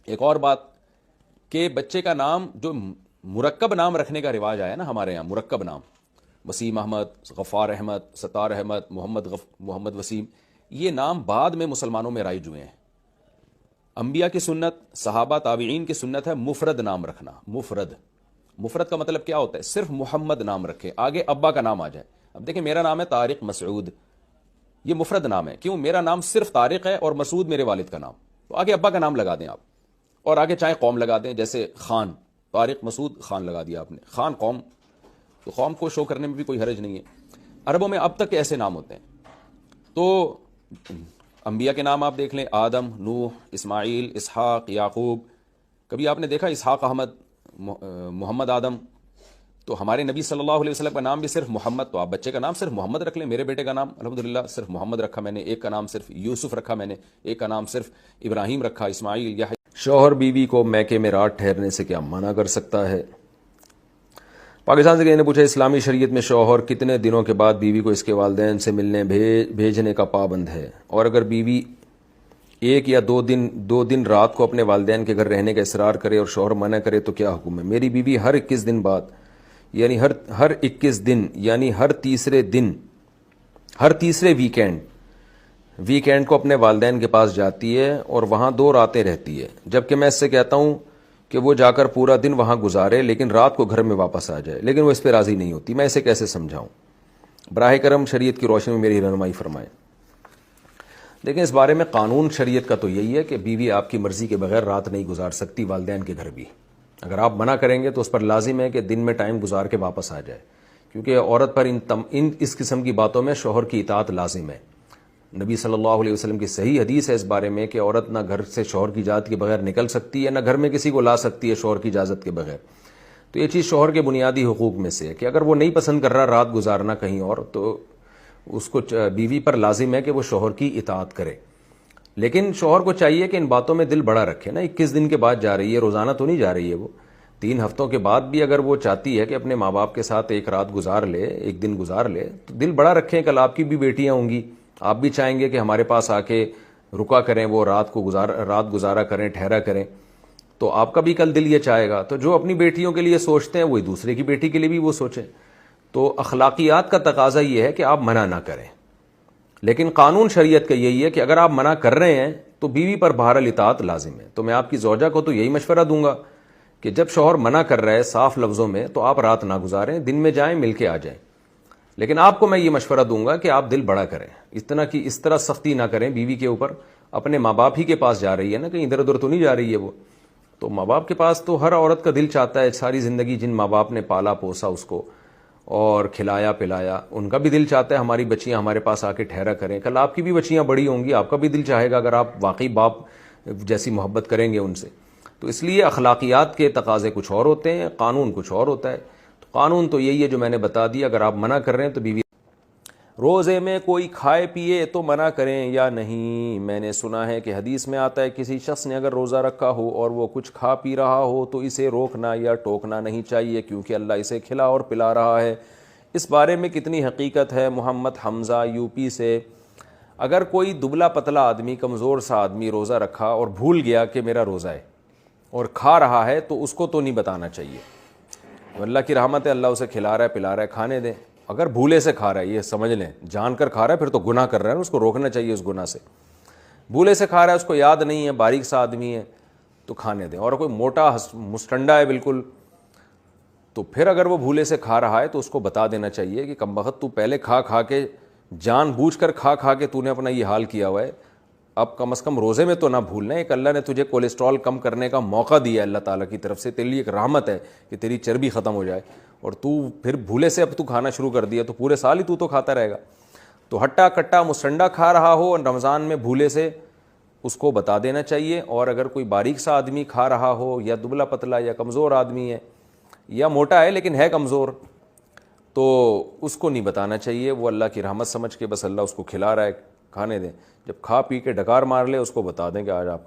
ایک اور بات کہ بچے کا نام جو مرکب نام رکھنے کا رواج آیا نا ہمارے یہاں، مرکب نام، وسیم احمد، غفار احمد، ستار احمد، محمد وسیم، یہ نام بعد میں مسلمانوں میں رائج ہوئے ہیں۔ انبیاء کی سنت، صحابہ تابعین کی سنت ہے مفرد نام رکھنا۔ مفرد کا مطلب کیا ہوتا ہے؟ صرف محمد نام رکھے، آگے ابا کا نام آ جائے۔ اب دیکھیں میرا نام ہے طارق مسعود، یہ مفرد نام ہے، کیوں؟ میرا نام صرف طارق ہے اور مسعود میرے والد کا نام، تو آگے ابا کا نام لگا دیں آپ، اور آگے چاہے قوم لگا دیں، جیسے خان، طارق مسعود خان لگا دیا آپ نے، خان قوم، تو قوم کو شو کرنے میں بھی کوئی حرج نہیں ہے۔ عربوں میں اب تک ایسے نام ہوتے ہیں۔ تو انبیاء کے نام آپ دیکھ لیں، آدم، نوح، اسماعیل، اسحاق، یعقوب۔ کبھی آپ نے دیکھا اسحاق احمد، محمد آدم؟ تو ہمارے نبی صلی اللہ علیہ وسلم کا نام بھی صرف محمد، تو آپ بچے کا نام صرف محمد رکھ لیں۔ میرے بیٹے کا نام الحمدللہ صرف محمد رکھا میں نے، ایک کا نام صرف یوسف رکھا میں نے، ایک کا نام صرف ابراہیم رکھا، اسماعیل یا۔ شوہر بیوی کو میکے میں رات ٹھہرنے سے کیا منع کر سکتا ہے؟ پاکستان سے کسی نے پوچھا اسلامی شریعت میں شوہر کتنے دنوں کے بعد بیوی کو اس کے والدین سے ملنے بھیجنے کا پابند ہے، اور اگر بیوی ایک یا دو دن رات کو اپنے والدین کے گھر رہنے کا اصرار کرے اور شوہر منع کرے تو کیا حکم ہے؟ میری بیوی ہر 21 دن بعد، یعنی ہر 21 دن، یعنی ہر تیسرے ویکینڈ کو اپنے والدین کے پاس جاتی ہے اور وہاں 2 راتیں رہتی ہے، جبکہ میں اس سے کہتا ہوں کہ وہ جا کر پورا دن وہاں گزارے لیکن رات کو گھر میں واپس آ جائے، لیکن وہ اس پہ راضی نہیں ہوتی۔ میں اسے کیسے سمجھاؤں؟ براہ کرم شریعت کی روشنی میں میری رہنمائی فرمائیں۔ لیکن اس بارے میں قانون شریعت کا تو یہی ہے کہ بیوی آپ کی مرضی کے بغیر رات نہیں گزار سکتی والدین کے گھر بھی۔ اگر آپ منع کریں گے تو اس پر لازم ہے کہ دن میں ٹائم گزار کے واپس آ جائے، کیونکہ عورت پر اس قسم کی باتوں میں شوہر کی اطاعت لازم ہے۔ نبی صلی اللہ علیہ وسلم کی صحیح حدیث ہے اس بارے میں کہ عورت نہ گھر سے شوہر کی اجازت کے بغیر نکل سکتی ہے، نہ گھر میں کسی کو لا سکتی ہے شوہر کی اجازت کے بغیر۔ تو یہ چیز شوہر کے بنیادی حقوق میں سے ہے کہ اگر وہ نہیں پسند کر رہا رات گزارنا کہیں اور، تو اس کو بیوی پر لازم ہے کہ وہ شوہر کی اطاعت کرے۔ لیکن شوہر کو چاہیے کہ ان باتوں میں دل بڑا رکھے نا، 21 دن کے بعد جا رہی ہے، روزانہ تو نہیں جا رہی ہے، وہ 3 ہفتوں کے بعد بھی اگر وہ چاہتی ہے کہ اپنے ماں باپ کے ساتھ ایک رات گزار لے، ایک دن گزار لے، تو دل بڑا رکھیں۔ کل آپ کی بھی بیٹیاں ہوں گی، آپ بھی چاہیں گے کہ ہمارے پاس آ کے رکا کریں، وہ رات گزارا کریں، ٹھہرا کریں، تو آپ کا بھی کل دل یہ چاہے گا۔ تو جو اپنی بیٹیوں کے لیے سوچتے ہیں وہی دوسرے کی بیٹی کے لیے بھی وہ سوچیں۔ تو اخلاقیات کا تقاضا یہ ہے کہ آپ منع نہ کریں، لیکن قانون شریعت کا یہی ہے کہ اگر آپ منع کر رہے ہیں تو بیوی پر بہرحال اطاعت لازم ہے۔ تو میں آپ کی زوجہ کو تو یہی مشورہ دوں گا کہ جب شوہر منع کر رہا ہے صاف لفظوں میں، تو آپ رات نہ گزاریں، دن میں جائیں، مل کے آ جائیں۔ لیکن آپ کو میں یہ مشورہ دوں گا کہ آپ دل بڑا کریں، اس طرح سختی نہ کریں بیوی کے اوپر۔ اپنے ماں باپ ہی کے پاس جا رہی ہے نا، کہیں ادھر ادھر تو نہیں جا رہی ہے وہ، تو ماں باپ کے پاس تو ہر عورت کا دل چاہتا ہے، ساری زندگی جن ماں باپ نے پالا پوسا اس کو اور کھلایا پلایا، ان کا بھی دل چاہتا ہے ہماری بچیاں ہمارے پاس آ کے ٹھہرا کریں۔ کل آپ کی بھی بچیاں بڑی ہوں گی، آپ کا بھی دل چاہے گا اگر آپ واقعی باپ جیسی محبت کریں گے ان سے۔ تو اس لیے اخلاقیات کے تقاضے کچھ اور ہوتے ہیں، قانون کچھ اور ہوتا ہے۔ تو قانون تو یہی ہے جو میں نے بتا دیا۔ اگر آپ منع کر رہے ہیں تو بیوی روزے میں کوئی کھائے پیے تو منع کریں یا نہیں؟ میں نے سنا ہے کہ حدیث میں آتا ہے کسی شخص نے اگر روزہ رکھا ہو اور وہ کچھ کھا پی رہا ہو تو اسے روکنا یا ٹوکنا نہیں چاہیے، کیونکہ اللہ اسے کھلا اور پلا رہا ہے۔ اس بارے میں کتنی حقیقت ہے؟ محمد حمزہ یو سے۔ اگر کوئی دبلا پتلا آدمی، کمزور سا آدمی روزہ رکھا اور بھول گیا کہ میرا روزہ ہے اور کھا رہا ہے تو اس کو تو نہیں بتانا چاہیے، اللہ کی رحمت ہے، اللہ اسے کھلا رہا ہے پلا رہا ہے، کھانے دیں۔ اگر بھولے سے کھا رہا ہے، یہ سمجھ لیں جان کر کھا رہا ہے پھر تو گناہ کر رہا ہے، اس کو روکنا چاہیے اس گناہ سے۔ بھولے سے کھا رہا ہے، اس کو یاد نہیں ہے، باریک سا آدمی ہے، تو کھانے دیں۔ اور کوئی موٹا مسٹنڈا ہے بالکل، تو پھر اگر وہ بھولے سے کھا رہا ہے تو اس کو بتا دینا چاہیے کہ کمبخت تو پہلے کھا کے جان بوجھ کر کھا کے تو نے اپنا یہ حال کیا ہوا ہے، اب کم از کم روزے میں تو نہ بھولنا۔ ایک اللہ نے تجھے کولیسٹرول کم کرنے کا موقع دیا ہے اللہ تعالیٰ کی طرف سے، تیرے لیے ایک رحمت ہے کہ تیری چربی ختم ہو جائے، اور تو پھر بھولے سے اب تو کھانا شروع کر دیا تو پورے سال ہی تو کھاتا رہے گا۔ تو ہٹا کٹا مسنڈا کھا رہا ہو اور رمضان میں بھولے سے، اس کو بتا دینا چاہیے۔ اور اگر کوئی باریک سا آدمی کھا رہا ہو یا دبلا پتلا یا کمزور آدمی ہے یا موٹا ہے لیکن ہے کمزور، تو اس کو نہیں بتانا چاہیے، وہ اللہ کی رحمت سمجھ کے بس اللہ اس کو کھلا رہا ہے، کھانے دیں۔ جب کھا پی کے ڈکار مار لے اس کو بتا دیں کہ آج آپ کا